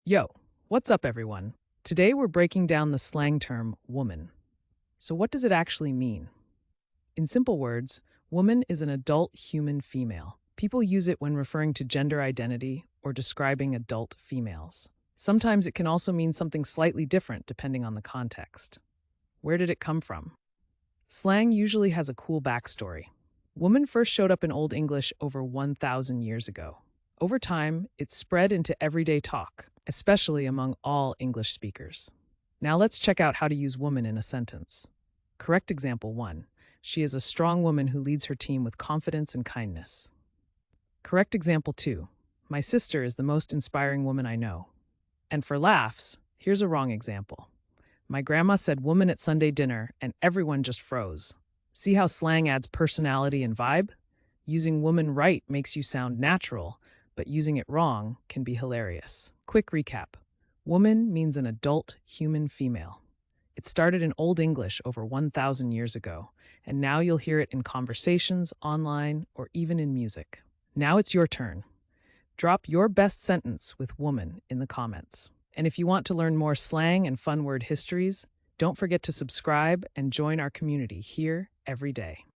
Yo, what's up, everyone? Today we're breaking down the slang term woman. So, what does it actually mean? In simple words, woman is an adult human female. People use it when referring to gender identity or describing adult females. Sometimes it can also mean something slightly different depending on the context. Where did it come from? Slang usually has a cool backstory. Woman first showed up in Old English over 1,000 years ago. Over time, it spread into everyday talk, especially among all English speakers. Now let's check out how to use woman in a sentence. Correct example 1. She is a strong woman who leads her team with confidence and kindness. Correct example 2. My sister is the most inspiring woman I know. And for laughs, here's a wrong example. My grandma said woman at Sunday dinner, and everyone just froze. See how slang adds personality and vibe? Using woman right makes you sound natural, but using it wrong can be hilarious. Quick recap. Woman means an adult human female. It started in Old English over 1,000 years ago, and now you'll hear it in conversations, online, or even in music. Now it's your turn. Drop your best sentence with woman in the comments. And if you want to learn more slang and fun word histories, don't forget to subscribe and join our community here every day.